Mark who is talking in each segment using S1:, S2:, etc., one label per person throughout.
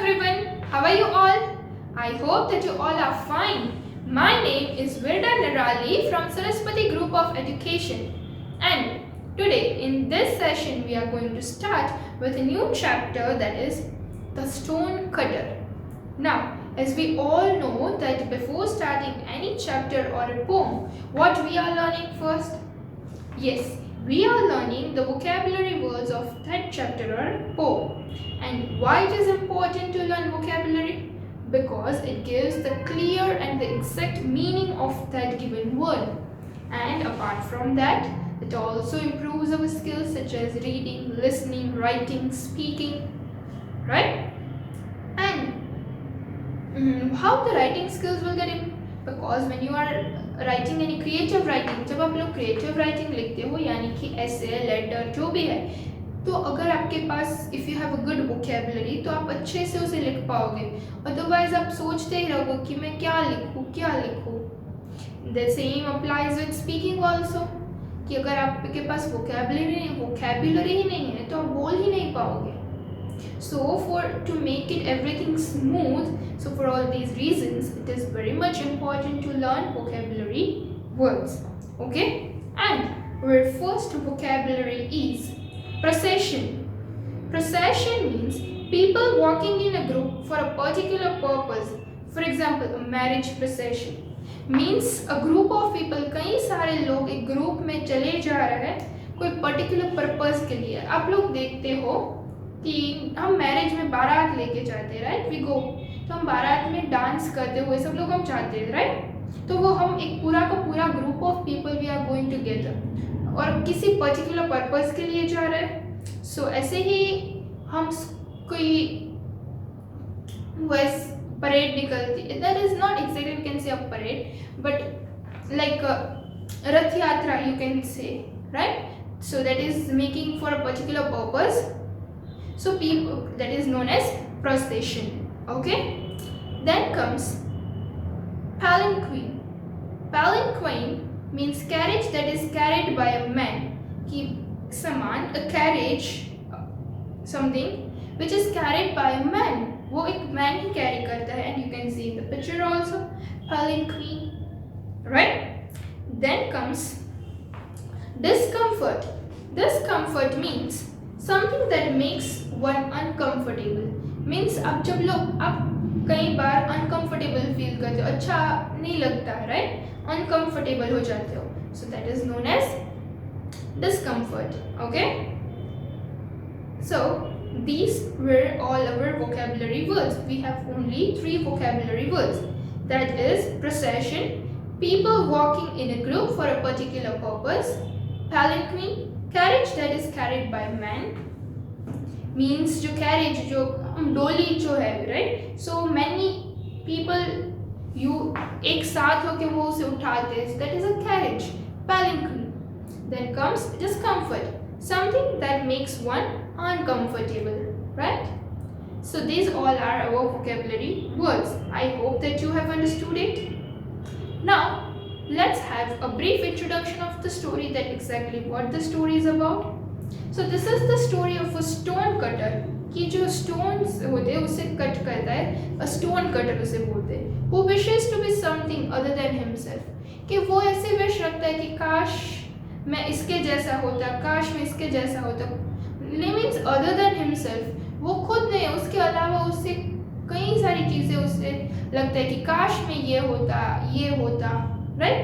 S1: everyone, how are you all? I hope that you all are fine. My name is Virda Narali from Saraswati Group of Education, and today in this session we are going to start with a new chapter, that is the stone cutter. Now, as we all know that before starting any chapter or a poem, what we are learning first? Yes, we are learning the vocabulary words of that chapter or poem. And why it is important to learn vocabulary? Because it gives the clear and the exact meaning of that given word. And apart from that, it also improves our skills such as reading, listening, writing, speaking, right? And how the writing skills will get improved? Because when you are writing यानी creative writing, जब आप लोग creative writing लिखते हो यानी कि ऐसे letter जो भी है, तो अगर आपके पास if you have a good vocabulary तो आप अच्छे से उसे लिख पाओगे. अदरवाइज आप सोचते ही रहोगे कि मैं क्या लिखूँ. The same applies with speaking also, कि अगर आपके पास वोकेबुलरी ही नहीं है तो आप बोल ही नहीं पाओगे. So to make it everything smooth, so for all these reasons, it is very much important to learn vocabulary words. Okay? And our first vocabulary is procession. Procession means people walking in a group for a particular purpose. For example, a marriage procession means a group of people, कई सारे लोग एक group में चले जा रहे हैं कोई पर्टिकुलर पर्पस के लिए. आप लोग देखते हो कि हम मैरिज में बारात लेके जाते हैं, राइट? वी गो, तो हम बारात में डांस करते हुए सब लोग हम जाते हैं, राइट? तो वो हम एक पूरा का पूरा group of people we are going together और किसी पर्टिकुलर पर्पस के लिए जा रहे हैं. सो ऐसे ही हम कोई वैस परेड निकलती है, that is not exactly you can say a parade but like रथ यात्रा you can say, right? So that is making for a particular purpose. So people, that is known as procession. Okay? Then comes palanquin. Palanquin means carriage that is carried by a man. कि सामान, a carriage, something which is carried by a man. वो एक man ही carry करता है, and you can see in the picture also palanquin, right? Then comes discomfort. Discomfort means something that makes one uncomfortable. Means अब जब लोग आप कई बार uncomfortable feel करते हो, अच्छा नहीं लगता है, right? Uncomfortable हो जाते हो. So that is known as discomfort. Okay? So these were all our vocabulary words. We have only 3 vocabulary words. That is procession, people walking in a group for a particular purpose, palanquin, carriage that is carried by man, means जो carriage जो डोली जो है, right? So many people you एक साथ होके वो उसे उठाते हैं, that is a carriage, palanquin. Then comes discomfort, something that makes one uncomfortable, right? So these all are our vocabulary words. I hope that you have understood it. Now let's have a brief introduction of the story, that exactly what the story is about. So this is the story of a stone cutter, कि जो stones होते हैं उसे cut करता है, a stone cutter उसे बोलते हैं, who wishes to be something other than himself, कि वो ऐसे विश रखता है कि काश मैं इसके जैसा होता, काश मैं इसके जैसा होता. Means other than himself, वो खुद नहीं, उसके अलावा उससे कई सारी चीज़ें उसे लगता है कि काश मैं ये होता, right?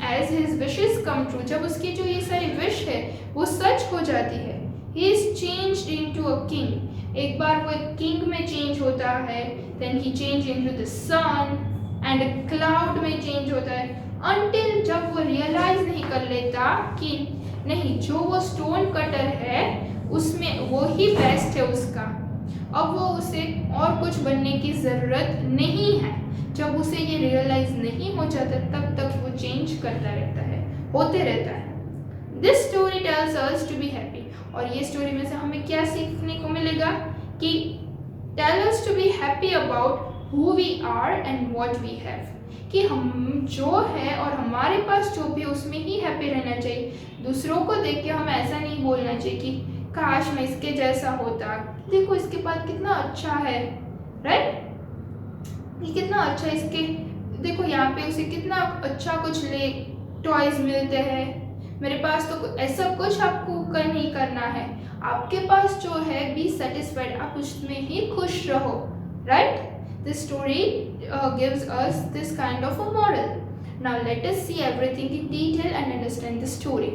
S1: As his wishes come true, जब उसकी जो ये सारी विश है वो सच हो जाती है, he is changed into a king. एक बार वो एक किंग में चेंज होता है, then he changed into the sun and a cloud में चेंज होता है, until जब वो रियलाइज नहीं कर लेता कि नहीं, जो वो स्टोन कटर है उसमें वो ही बेस्ट है उसका, अब वो उसे और कुछ बनने की ज़रूरत नहीं है. जब उसे ये रियलाइज नहीं हो जाता तब तक वो चेंज करता रहता है, होते रहता है. This story tells us to be happy. और ये स्टोरी में से हमें क्या सीखने को मिलेगा कि tell us to be happy about who we are and what we have, कि हम जो है और हमारे पास जो भी उसमें ही हैप्पी रहना चाहिए. दूसरों को देख के हमें ऐसा नहीं बोलना चाहिए काश मैं इसके जैसा होता, देखो इसके पास कितना अच्छा है, राइट, ये कितना अच्छा है, इसके देखो यहाँ पे उसे कितना अच्छा कुछ ले टॉयज मिलते हैं, मेरे पास तो ऐसा कुछ आपको नहीं करना है, आपके पास जो है बी सेटिस्फाइड, आप उसमें ही खुश रहो, right. This story gives us this kind of a moral. Now let us see everything in detail and understand the story.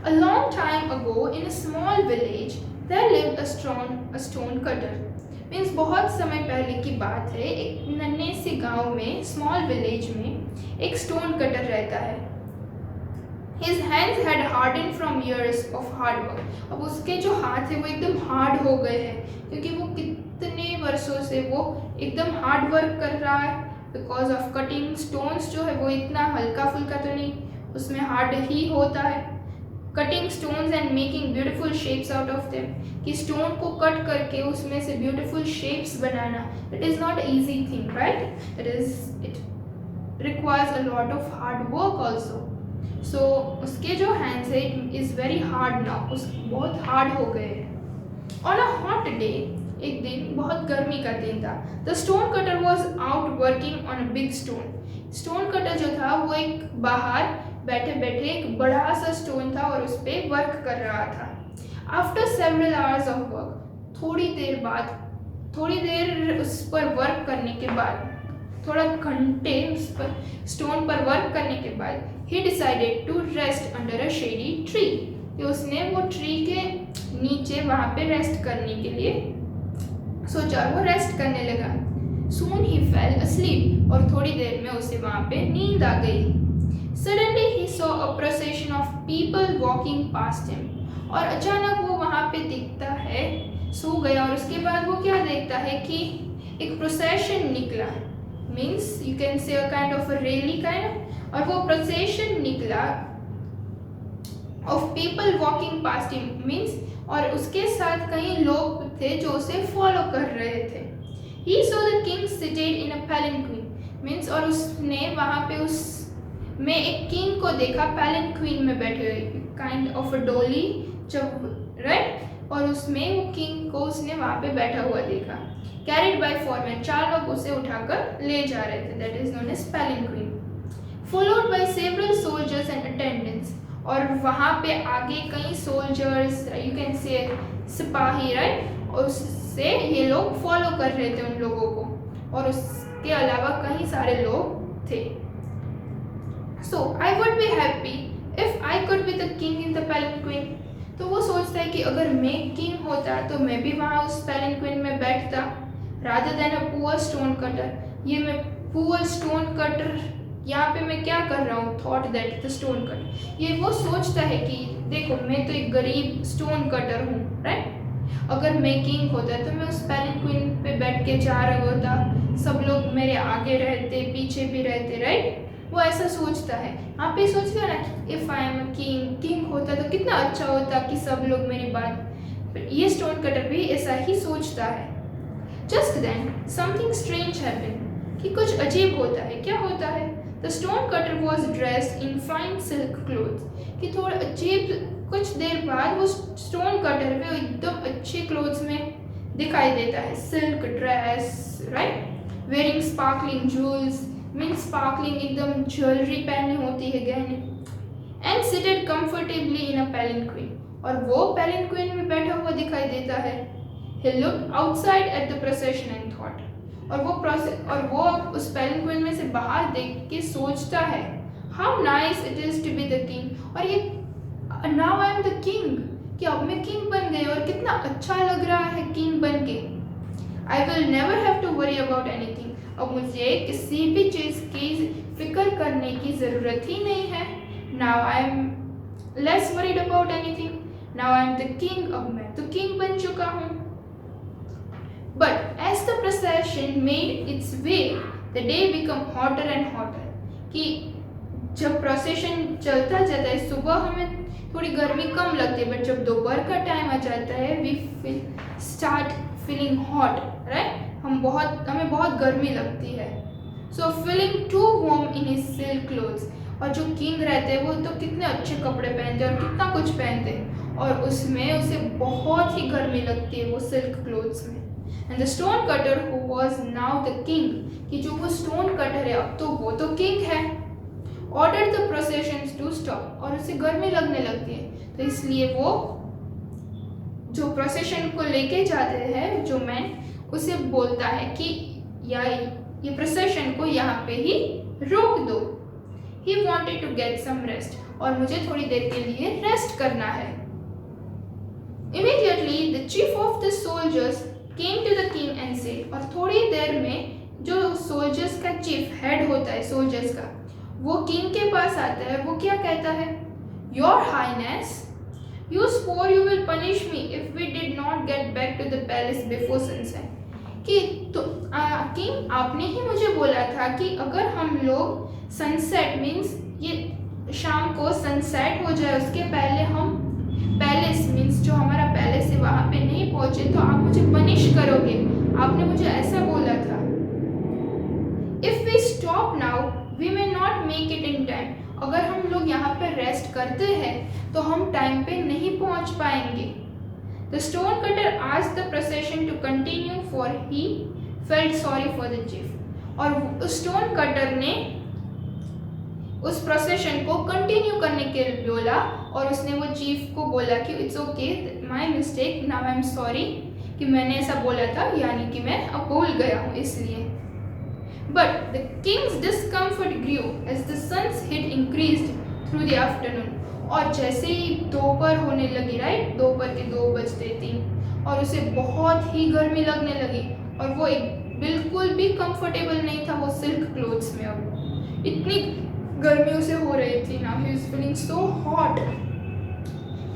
S1: A long time ago, in a small village, there lived a stone cutter. Means बहुत समय पहले की बात है, एक नन्हे से गांव में, स्मॉल विलेज में एक स्टोन कटर रहता है। His hands had hardened from years of hard work. अब उसके जो हाथ है वो एकदम हार्ड हो गए हैं क्योंकि वो कितने वर्षों से वो एकदम हार्ड वर्क कर रहा है। बिकॉज ऑफ कटिंग स्टोन्स जो है वो इतना हल्का फुल्का तो नहीं, उसमें हार्ड ही होता है। Cutting stones and making beautiful shapes out of them, कि स्टोन को कट करके उसमें से ब्यूटीफुल शेप्स बनाना, it is not easy thing, right, it requires a lot of hard work also. So उसके जो हैंड्स है it is very hard now, उस बहुत हार्ड हो गए हैं। ऑन अ हॉट डे, एक दिन बहुत गर्मी का दिन था, the stone cutter was out working on a big stone. Stone cutter जो था वो एक बाहर बैठे बैठे एक बड़ा सा स्टोन था और उस पर वर्क कर रहा था। After several hours of work, थोड़ी देर उस पर वर्क करने के बाद, थोड़ा घंटे उस पर स्टोन पर वर्क करने के बाद, he decided to rest under a shady tree, कि उसने वो ट्री के नीचे वहाँ पे रेस्ट करने के लिए सोचा, वो रेस्ट करने लगा। सून ही फेल asleep, और थोड़ी देर में उसे वहाँ पे नींद आ गई। Suddenly he saw a procession of people walking past him, और अचानक वो वहाँ पे दिखता है, सो गया और उसके बाद वो क्या देखता है कि एक प्रोसेशन निकला, means you can say a kind of a rally kind, और वो प्रोसेशन निकला of people walking past him, means और उसके साथ कई लोग थे जो उसे फॉलो कर रहे थे। He saw the king seated in a palanquin, means और उसने वहाँ पे उस में एक किंग को देखा, पैलेंक्विन में बैठे हुए, काइंड ऑफ अ डोली जब, राइट, और उसमें वो किंग को उसने वहाँ पे बैठा हुआ देखा। कैरिड बाय 4 men, 4 लोग उसे उठाकर ले जा रहे थे, that is known as palanquin. Followed by several soldiers and attendants, और वहाँ पे आगे कई सोल्जर्स, यू कैन से सिपाही, राइट, और उससे ये लोग फॉलो कर रहे थे उन लोगों को, और उसके अलावा कई सारे लोग थे। So I would be happy if I could be the king in the palanquin. तो वो सोचता है कि अगर मैं किंग होता तो मैं भी वहाँ उस palanquin में बैठता, rather than a poor stone cutter. ये मैं poor stone cutter, यहाँ पे मैं क्या कर रहा हूँ, thought that the stone cutter. ये वो सोचता है कि देखो मैं तो एक गरीब stone cutter हूँ, right? अगर मैं किंग होता तो मैं उस palanquin पे बैठ के जा रहा होता, सब लोग मेरे आगे रहते, पीछे भी रहते, राइट? वो ऐसा सोचता है। आप भी सोचते हो ना कि if I am a king होता तो कितना अच्छा होता कि सब लोग मेरी बात, ये स्टोन कटर भी ऐसा ही सोचता है। Just then something strange happened, कि कुछ अजीब होता है। क्या होता है? The stone cutter was dressed in fine silk clothes, कि थोड़ा अजीब, कुछ देर बाद वो स्टोन कटर भी एकदम अच्छे क्लोथ्स में दिखाई देता है, silk dress, right, wearing sparkling jewels, mean sparkling एकदम ज्वेलरी पहनी होती है, गहने, and seated comfortably in a palanquin, और वो पैलेंक्विन में बैठा हुआ दिखाई देता है। He looked outside at the procession and thought, और वो उस पैलेंक्विन में से बाहर देख के सोचता है, how nice it is to be the king, और ये now I am the king, कि अब मैं किंग बन गई और कितना अच्छा लग रहा है किंग बन के। I will never have to worry about anything, अब मुझे किसी भी चीज़ की फिक्र करने की ज़रूरत ही नहीं है। Now I am less worried about anything, now I am the king, अब मैं तो किंग बन चुका हूँ। But as the procession made its way, the day become hotter and hotter, कि जब प्रोसेशन चलता जाता है, सुबह हमें थोड़ी गर्मी कम लगती है, बट जब दोपहर का टाइम आ जाता है, we start feeling hot, right, हमें बहुत गर्मी लगती है। So feeling too warm in his silk clothes, और जो किंग रहते हैं वो तो कितने अच्छे कपड़े पहनते हैं और कितना कुछ पहनते हैं, और उसमें उसे बहुत ही गर्मी लगती है वो सिल्क क्लोथ्स में। And the stone cutter who was now the king, कि जो वो स्टोन कटर है अब तो वो तो किंग है, order the processions to stop, और उसे गर्मी लगने लगती है तो इसलिए वो जो प्रोसेशन को लेके जाते हैं जो मैन, उसे बोलता है कि ये प्रोसेशन को यहाँ पे ही रोक दो। He wanted to get some rest, और मुझे थोड़ी देर के लिए रेस्ट करना है। Immediately the chief of the soldiers came to the king and said, और थोड़ी देर में जो सोल्जर्स का चीफ हेड होता है सोल्जर्स का, वो किंग के पास आता है। वो क्या कहता है, your highness, you swore you will punish me if we did not get back to the palace before sunset, कि तो किंग आपने ही मुझे बोला था कि अगर हम लोग सनसेट मीन्स ये शाम को सनसेट हो जाए उसके पहले हम पैलेस मीन्स जो हमारा पैलेस है वहाँ पे नहीं पहुँचे तो आप मुझे पनिश करोगे, आपने मुझे ऐसा बोला था। If we stop now we may not make it in time, अगर हम लोग यहाँ पर रेस्ट करते हैं तो हम टाइम पे नहीं पहुँच पाएंगे। The stone cutter asked the procession to continue for he felt sorry for the chief, और उस स्टोन कटर ने उस प्रोसेशन को कंटिन्यू करने के लिए बोला, और उसने वो चीफ को बोला कि it's okay my mistake now I am sorry, कि मैंने ऐसा बोला था यानी कि मैं अब भूल गया हूँ इसलिए। But the king's discomfort grew as the sun's heat increased through the afternoon. और जैसे ही दोपहर होने लगी, राइट, दोपहर के 2 बजते 3, और उसे बहुत ही गर्मी लगने लगी, और वो एक बिल्कुल भी कंफर्टेबल नहीं था वो सिल्क क्लोथ्स में। अब इतनी गर्मी उसे हो रही थी ना, he was feeling so hot.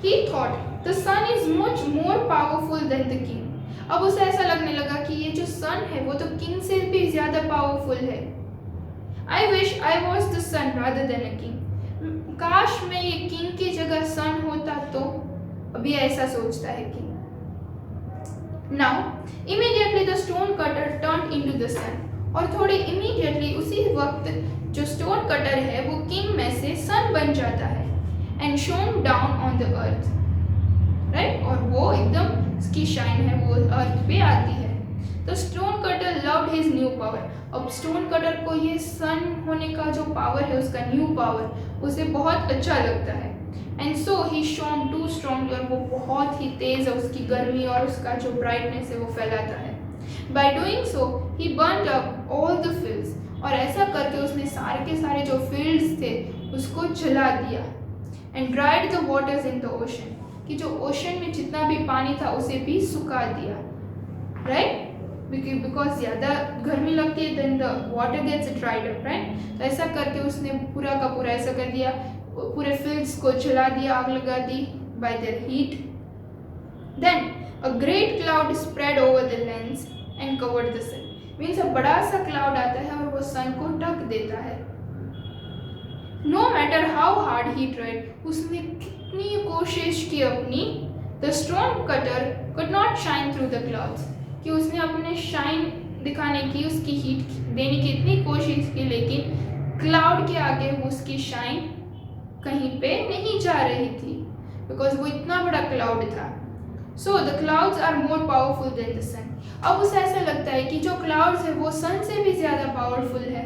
S1: He thought the sun is much more powerful than the king. अब उसे ऐसा लगने लगा कि ये जो सन है वो तो किंग से भी ज़्यादा पावरफुल है। I wish I was the sun rather than a king. काश मैं ये किंग की जगह सन होता तो, अभी ऐसा सोचता है king. Now, immediately the stone cutter turned into the sun. और थोड़े इमीडिएटली उसी वक्त जो स्टोन कटर है वो किंग में से सन बन जाता है। And shone down on the earth. Right, और वो एकदम उसकी शाइन है वो अर्थ पे आती है। तो stone cutter loved his new power, अब स्टोन कटर को ये सन होने का जो पावर है उसका न्यू पावर उसे बहुत अच्छा लगता है। And so he shone too strong, और वो बहुत ही तेज है उसकी गर्मी और उसका जो ब्राइटनेस है वो फैलाता है। By doing so he burned up all the fields, और ऐसा करके उसने सारे के सारे जो फील्ड्स थे उसको जला दिया। And dried the waters in the ocean, कि जो ओशन में जितना भी पानी था उसे भी सुखा दिया, राइट, बिकॉज ज़्यादा गर्मी लगती है then the water gets dried up, right. तो ऐसा करके उसने पूरा का पूरा ऐसा कर दिया, पूरे फील्ड्स को जला दिया, आग लगा दी by their heat. Then a great cloud spread over the lands and covered the sun, means a बड़ा सा क्लाउड आता है और वो सन को ढक देता है। No matter how hard he tried, उसने कितनी कोशिश की अपनी, the stone cutter could not shine through the clouds, कि उसने अपने शाइन दिखाने की उसकी हीट देने की इतनी कोशिश की लेकिन क्लाउड के आगे उसकी शाइन कहीं पे नहीं जा रही थी, बिकॉज वो इतना बड़ा क्लाउड था। So the clouds are more powerful than the sun, अब उसे ऐसा लगता है कि जो क्लाउड्स है वो सन से भी ज़्यादा पावरफुल है।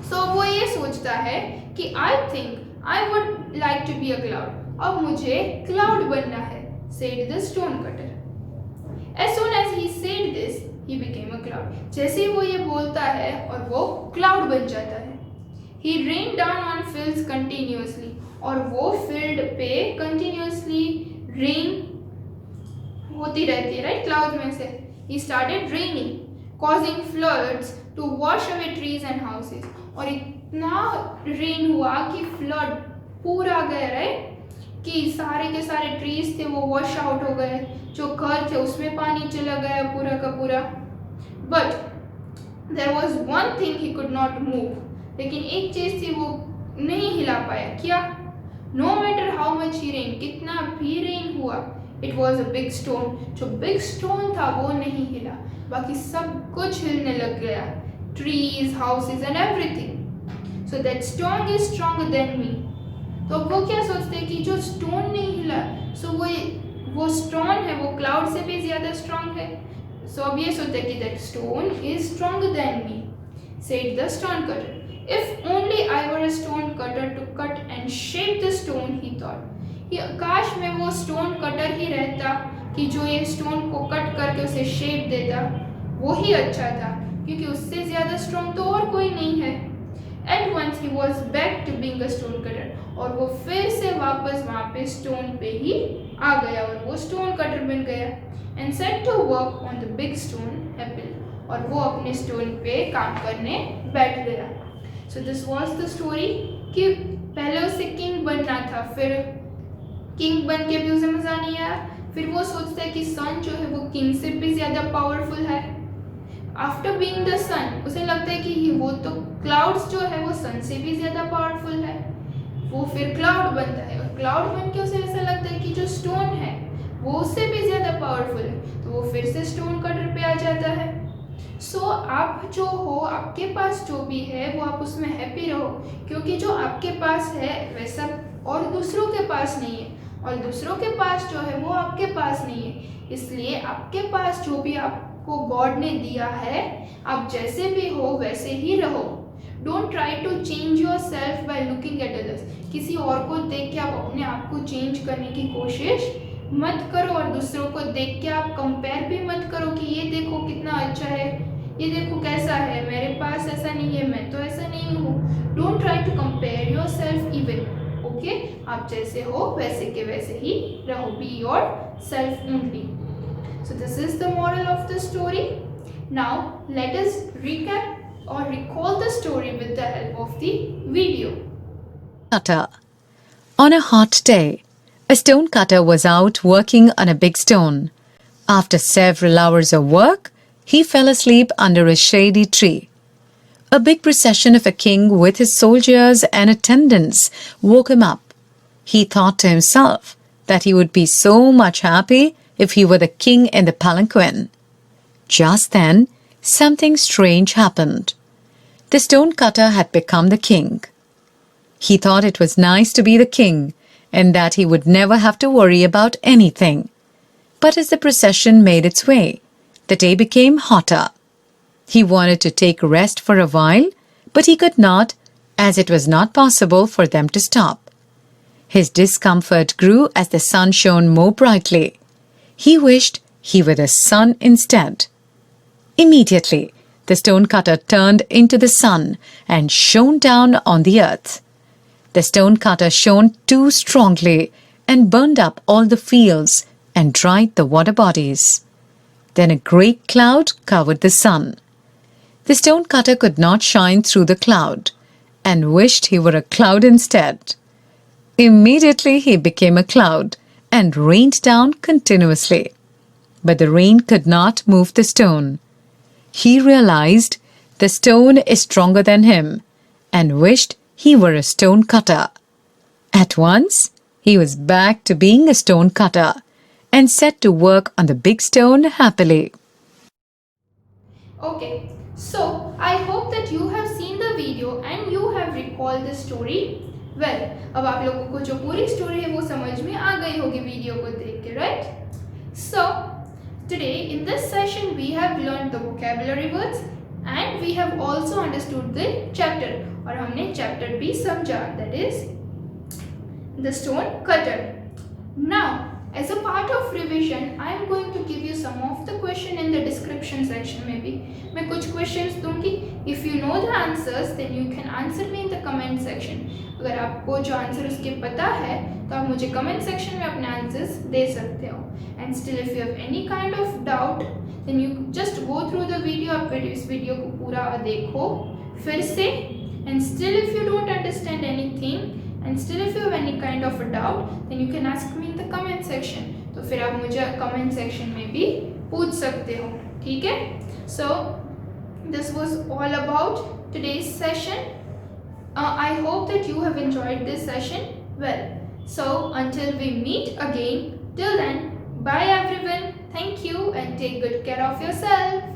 S1: सो वो ये सोचता है कि I think I would like to be a cloud, अब मुझे क्लाउड बनना है, said the stone cutter. As soon as he said this he became a cloud, जैसे ही वो ये बोलता है और वो क्लाउड बन जाता है। He rain down on fields continuously, और वो फील्ड पे कंटिन्यूसली रेन होती रहती है, राइट, क्लाउड में से। He started raining causing floods to wash away trees and houses, और इतना रेन हुआ कि फ्लड पूरा गया, राइट, कि सारे के सारे ट्रीज थे वो वॉश आउट हो गए, जो घर थे उसमें पानी चला गया पूरा का पूरा। But there was one thing he could not move, लेकिन एक चीज़ थी वो नहीं हिला पाया, क्या? No matter how much he rain, कितना भी रेन हुआ, it was a big stone, जो बिग स्टोन था वो नहीं हिला, बाकी सब कुछ हिलने लग गया, trees, houses and everything. So that stone is stronger than me, तो अब वो क्या सोचते हैं कि जो स्टोन नहीं हिला, सो वो स्टोन है वो क्लाउड से भी ज़्यादा स्ट्रांग है। सो अब ये सोचते हैं कि that stone is stronger than me, said the stone cutter. If only I were a stone cutter to cut and shape the stone, he thought. काश मैं वो स्टोन कटर ही रहता कि जो ये स्टोन को कट करके उसे शेप देता, वो ही अच्छा था, क्योंकि उससे ज़्यादा स्ट्रॉन्ग तो और कोई नहीं है। At once he was back to being a stone cutter, और वो फिर से वापस वहाँ पे स्टोन पे ही आ गया और वो स्टोन कटर बन गया। And set to work on the big stone apple, और वो अपने स्टोन पे काम करने बैठ गया। So this was the story कि पहले उसे किंग बनना था, फिर किंग बन के भी उसे मज़ा नहीं आया, फिर वो सोचता है कि सन जो है वो किंग से भी ज़्यादा पावरफुल है। आफ्टर बीइंग द सन उसे लगता है कि वो तो क्लाउड्स जो है वो सन से भी ज़्यादा पावरफुल है। वो फिर क्लाउड बनता है और क्लाउड बन के उसे ऐसा लगता है कि जो स्टोन है वो उससे भी ज़्यादा पावरफुल है, तो वो फिर से स्टोन कटर पे आ जाता है। सो आप जो हो, आपके पास जो भी है वो आप उसमें हैप्पी रहो, क्योंकि जो आपके पास है वैसा और दूसरों के पास नहीं है, और दूसरों के पास जो है वो आपके पास नहीं है। इसलिए आपके पास जो भी आपको गॉड ने दिया है, आप जैसे भी हो वैसे ही रहो। Don't try to change yourself by looking at others. किसी और को देख के आप अपने आप को चेंज करने की कोशिश मत करो, और दूसरों को देख के आप कंपेयर भी मत करो कि ये देखो कितना अच्छा है, ये देखो कैसा है, मेरे पास ऐसा नहीं है, मैं तो ऐसा नहीं हूँ। Don't try to compare yourself even, okay. आप जैसे हो वैसे के वैसे ही रहो, be yourself only. So this is the moral of the story. Now let us recap or recall the story with the help of the video.
S2: Cutter. On a hot day, a stone cutter was out working on a big stone. After several hours of work, he fell asleep under a shady tree. A big procession of a king with his soldiers and attendants woke him up. He thought to himself that he would be so much happy if he were the king in the palanquin. Just then, something strange happened. The stone cutter had become the king. He thought it was nice to be the king and that he would never have to worry about anything. But as the procession made its way, the day became hotter. He wanted to take rest for a while, but he could not, as it was not possible for them to stop. His discomfort grew as the sun shone more brightly. He wished he were the sun instead. Immediately, the stone cutter turned into the sun and shone down on the earth. The stone cutter shone too strongly and burned up all the fields and dried the water bodies. Then a great cloud covered the sun. The stone cutter could not shine through the cloud and wished he were a cloud instead. Immediately he became a cloud and rained down continuously. But the rain could not move the stone. He realized the stone is stronger than him and wished he were a stone cutter. At once, he was back to being a stone cutter and set to work on the big stone happily.
S1: Okay, so I hope that you have seen the video and you have recalled the story well. अब आप लोगों को जो पूरी story है वो समझ में आ गई होगी वीडियो को देख के, right? So today in this session we have learned the vocabulary words and we have also understood the chapter, और हमने chapter भी समझा, that is the stone cutter. Now as a part of revision I am going to give you some of the question in the description section. maybe मैं कुछ questions दूंगी. If you know the answers then you can answer me in the comment section. अगर आपको जो answer उसके पता है तो आप मुझे कमेंट सेक्शन में अपने आंसर्स दे सकते हो. And still if you have any kind of doubt then you just go through the video. आप इस वीडियो को पूरा देखो फिर से. And still if you don't understand anything and still if you have any kind of a doubt then you can ask me in the comment section. तो फिर आप मुझे कमेंट सेक्शन में भी पूछ सकते हो, ठीक है. So this was all about today's session. I hope that you have enjoyed this session well. So until we meet again, till then, bye everyone. Thank you and take good care of yourself.